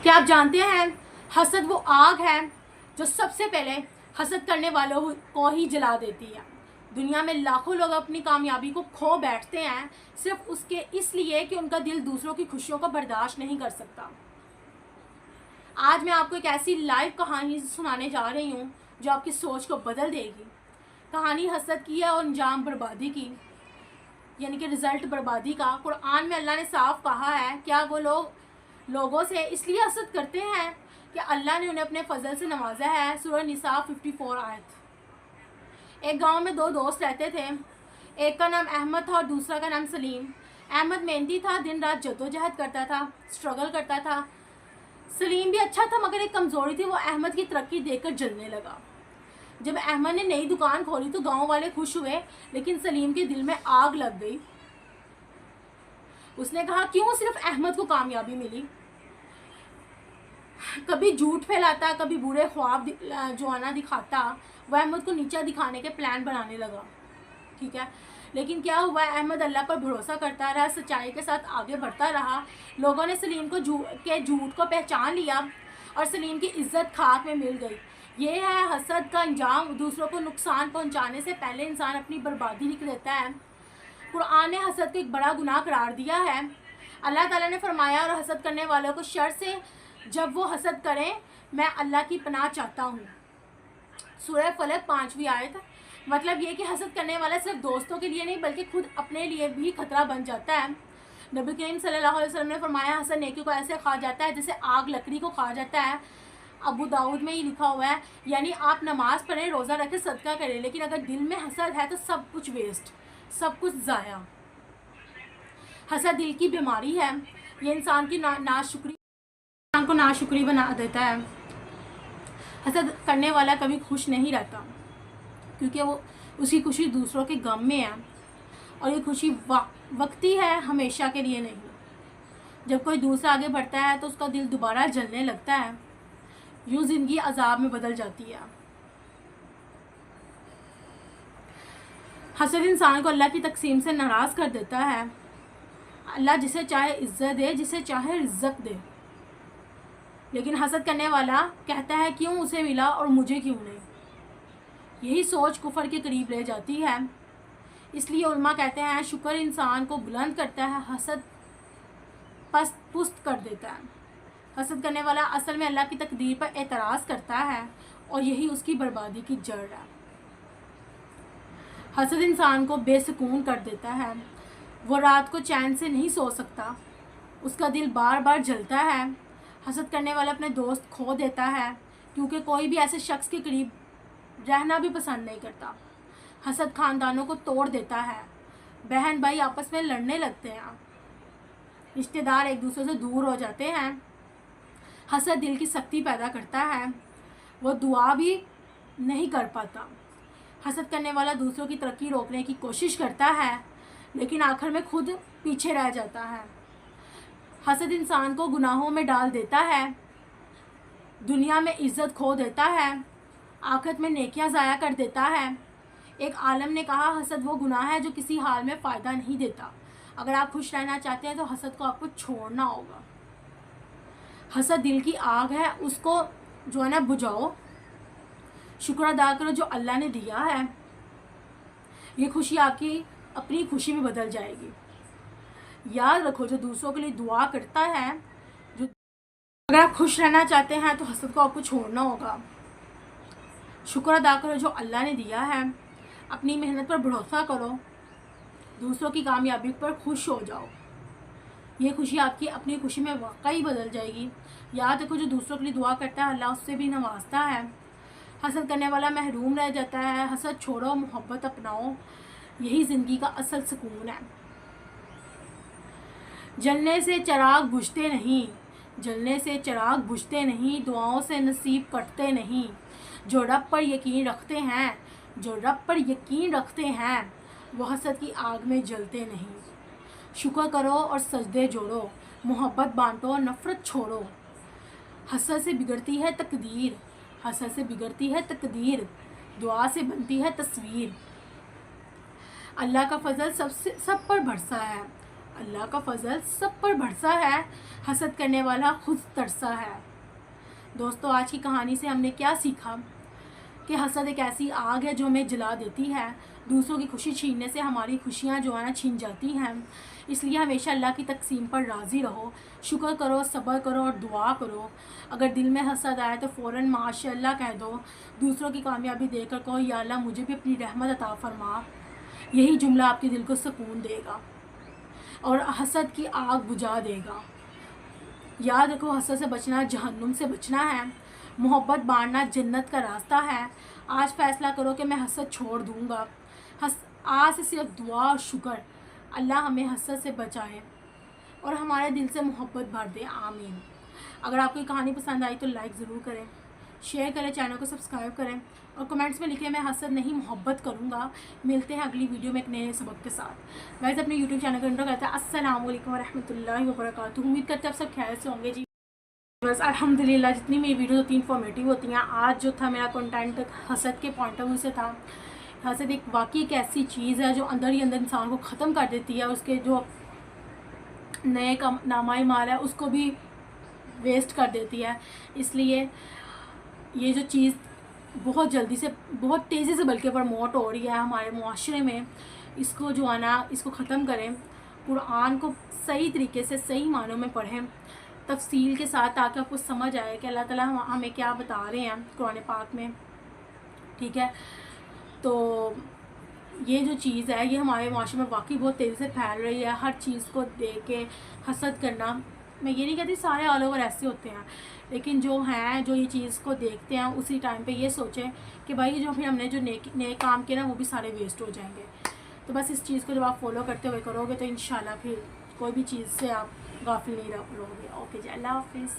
क्या आप जानते हैं हसद वो आग है जो सबसे पहले हसद करने वालों को ही जला देती है। दुनिया में लाखों लोग अपनी कामयाबी को खो बैठते हैं सिर्फ उसके इसलिए कि उनका दिल दूसरों की खुशियों को बर्दाश्त नहीं कर सकता। आज मैं आपको एक ऐसी लाइव कहानी सुनाने जा रही हूँ जो आपकी सोच को बदल देगी। कहानी हसद की है और अंजाम बर्बादी की, यानी कि रिज़ल्ट बर्बादी का। कुरान में अल्लाह ने साफ कहा है, क्या वो लोग लोगों से इसलिए हसद करते हैं कि अल्लाह ने उन्हें अपने फजल से नवाजा है। सूरह निसा 54 आयत। एक गांव में दो दोस्त रहते थे। एक का नाम अहमद था और दूसरा का नाम सलीम। अहमद मेहनती था, दिन रात जद्दोजहद करता था, स्ट्रगल करता था। सलीम भी अच्छा था, मगर एक कमज़ोरी थी, वो अहमद की तरक्की देखकर जलने लगा। जब अहमद ने नई दुकान खोली तो गांव वाले खुश हुए, लेकिन सलीम के दिल में आग लग गई। उसने कहा, क्यों सिर्फ अहमद को कामयाबी मिली? कभी झूठ फैलाता, कभी बुरे ख्वाब जो आना दिखाता। वह अहमद को नीचा दिखाने के प्लान बनाने लगा। ठीक है, लेकिन क्या हुआ? अहमद अल्लाह पर भरोसा करता रहा, सच्चाई के साथ आगे बढ़ता रहा। लोगों ने सलीम को झूठ को पहचान लिया और सलीम की इज्जत खाक में मिल गई। ये है हसद का अंजाम। दूसरों को नुकसान पहुंचाने से पहले इंसान अपनी बर्बादी लिख देता है। कुरान ने हसद को एक बड़ा गुनाह करार दिया है। अल्लाह ताला ने फरमाया, और हसद करने वालों को शर से जब वो हसद करें मैं अल्लाह की पनाह चाहता हूँ। सूरह फलक 5वीं आयत। मतलब ये कि हसद करने वाला सिर्फ दोस्तों के लिए नहीं बल्कि खुद अपने लिए भी खतरा बन जाता है। नबी करीम सल्लल्लाहु अलैहि वसल्लम ने फरमाया, हसद नेकी को ऐसे खा जाता है जैसे आग लकड़ी को खा जाता है। अबू दाऊद में ही लिखा हुआ है, यानी आप नमाज पढ़ें, रोज़ा रखें, सदका करें, लेकिन अगर दिल में हसद है तो सब कुछ वेस्ट, सब कुछ ज़ाया। हसद दिल की बीमारी है। ये इंसान की इंसान को नाशुक्री बना देता है। हसद करने वाला कभी खुश नहीं रहता, क्योंकि वो उसकी खुशी दूसरों के गम में है, और ये खुशी वक्ती है, हमेशा के लिए नहीं। जब कोई दूसरा आगे बढ़ता है तो उसका दिल दोबारा जलने लगता है। यूँ ज़िंदगी अजाब में बदल जाती है। हसद इंसान को अल्लाह की तकसीम से नाराज़ कर देता है। अल्लाह जिसे चाहे इज्जत दे, जिसे चाहे रिज़्क़ दे, लेकिन हसद करने वाला कहता है, क्यों उसे मिला और मुझे क्यों नहीं? यही सोच कुफर के करीब ले जाती है। इसलिए उलमा कहते हैं, शुक्र इंसान को बुलंद करता है, हसद पुस्त कर देता है। हसद करने वाला असल में अल्लाह की तकदीर पर एतराज़ करता है, और यही उसकी बर्बादी की जड़ है। हसद इंसान को बेसुकून कर देता है। वो रात को चैन से नहीं सो सकता, उसका दिल बार बार जलता है। हसद करने वाला अपने दोस्त खो देता है, क्योंकि कोई भी ऐसे शख्स के करीब रहना भी पसंद नहीं करता। हसद ख़ानदानों को तोड़ देता है। बहन भाई आपस में लड़ने लगते हैं, रिश्तेदार एक दूसरे से दूर हो जाते हैं। हसद दिल की सख्ती पैदा करता है, वो दुआ भी नहीं कर पाता। हसद करने वाला दूसरों की तरक्की रोकने की कोशिश करता है, लेकिन आखिर में खुद पीछे रह जाता है। हसद इंसान को गुनाहों में डाल देता है, दुनिया में इज्जत खो देता है, आखिरत में नेकियां ज़ाया कर देता है। एक आलम ने कहा, हसद वो गुनाह है जो किसी हाल में फ़ायदा नहीं देता। अगर आप खुश रहना चाहते हैं तो हसद को आपको छोड़ना होगा। हसद दिल की आग है, उसको जो है ना बुझाओ। शुक्र अदा करो जो अल्लाह ने दिया है। ये खुशी आपकी अपनी खुशी में बदल जाएगी। याद रखो, जो दूसरों के लिए दुआ करता है, जो अगर आप खुश रहना चाहते हैं तो हसद को आपको छोड़ना होगा। शुक्र अदा करो जो अल्लाह ने दिया है। अपनी मेहनत पर भरोसा करो, दूसरों की कामयाबी पर खुश हो जाओ। ये खुशी आपकी अपनी खुशी में वाकई बदल जाएगी। याद रखो, जो दूसरों के लिए दुआ करता है अल्लाह उससे भी नवाजता है। हसद करने वाला महरूम रह जाता है। हसद छोड़ो, मोहब्बत अपनाओ, यही ज़िंदगी का असल सुकून है। जलने से चिराग बुझते नहीं, जलने से चिराग बुझते नहीं, दुआओं से नसीब कटते नहीं। जो रब पर यकीन रखते हैं, जो रब पर यकीन रखते हैं, वो हसद की आग में जलते नहीं। शुक्र करो और सजदे जोड़ो, मोहब्बत बांटो, नफ़रत छोड़ो। हसद से बिगड़ती है तकदीर, हसद से बिगड़ती है तकदीर, दुआ से बनती है तस्वीर। अल्लाह का फजल सब पर बरसा है, اللہ کا فضل سب پر برسا ہے، حسد کرنے والا خود ترسا ہے۔ دوستو آج کی کہانی سے ہم نے کیا سیکھا کہ حسد ایک ایسی آگ ہے جو ہمیں جلا دیتی ہے، دوسروں کی خوشی چھیننے سے ہماری خوشیاں جو ہے نا چھین جاتی ہیں۔ اس لیے ہمیشہ اللہ کی تقسیم پر راضی رہو، شکر کرو، صبر کرو اور دعا کرو۔ اگر دل میں حسد آئے تو فوراً ماشاء اللہ کہہ دو، دوسروں کی کامیابی دیکھ کر کہو یا اللہ مجھے بھی اپنی رحمت عطا فرما۔ یہی جملہ آپ کے دل کو سکون دے گا اور حسد کی آگ بجھا دے گا۔ یاد رکھو حسد سے بچنا جہنم سے بچنا ہے، محبت بانٹنا جنت کا راستہ ہے۔ آج فیصلہ کرو کہ میں حسد چھوڑ دوں گا۔ آج سے صرف دعا اور شکر، اللہ ہمیں حسد سے بچائے اور ہمارے دل سے محبت بھر دے، آمین۔ اگر آپ کو یہ کہانی پسند آئی تو لائک ضرور کریں، شیئر کریں، چینل کو سبسکرائب کریں اور کمنٹس میں لکھیں میں حسد نہیں محبت کروں گا۔ ملتے ہیں اگلی ویڈیو میں ایک نئے سبق کے ساتھ۔ گائز اپنے یوٹیوب چینل کو انٹرو کرتے ہیں۔ السلام علیکم ورحمۃ اللہ وبرکاتہ۔ امید کرتے ہیں آپ سب خیر سے ہوں گے جی۔ بس الحمدللہ جتنی میری ویڈیوز ہوتی ہیں انفارمیٹیو ہوتی ہیں۔ آج جو تھا میرا کنٹینٹ حسد کے پوائنٹ آف ویو سے تھا۔ حسد ایک واقعی ایک ایسی چیز ہے جو اندر ہی اندر انسان کو ختم کر دیتی ہے، اس کے جو نئے نامائی مال ہے اس کو بھی ویسٹ کر دیتی ہے۔ اس لیے یہ جو چیز بہت جلدی سے، بہت تیزی سے بلکہ پروموٹ ہو رہی ہے ہمارے معاشرے میں، اس کو جو ہے نا اس کو ختم کریں۔ قرآن کو صحیح طریقے سے صحیح معنوں میں پڑھیں تفصیل کے ساتھ، تاکہ آپ کو سمجھ آئے کہ اللہ تعالیٰ ہمیں کیا بتا رہے ہیں قرآن پاک میں، ٹھیک ہے۔ تو یہ جو چیز ہے یہ ہمارے معاشرے میں واقعی بہت تیزی سے پھیل رہی ہے۔ ہر چیز کو دیکھ کے حسد کرنا، میں یہ نہیں کہتی سارے آل اوور ایسے ہوتے ہیں، لیکن جو ہیں جو یہ چیز کو دیکھتے ہیں اسی ٹائم پہ یہ سوچیں کہ بھائی جو پھر ہم نے جو نئے کام کیے نا وہ بھی سارے ویسٹ ہو جائیں گے۔ تو بس اس چیز کو جب آپ فالو کرتے ہوئے کرو گے تو انشاءاللہ پھر کوئی بھی چیز سے آپ غافل نہیں رہو گے۔ اوکے جی، اللہ حافظ۔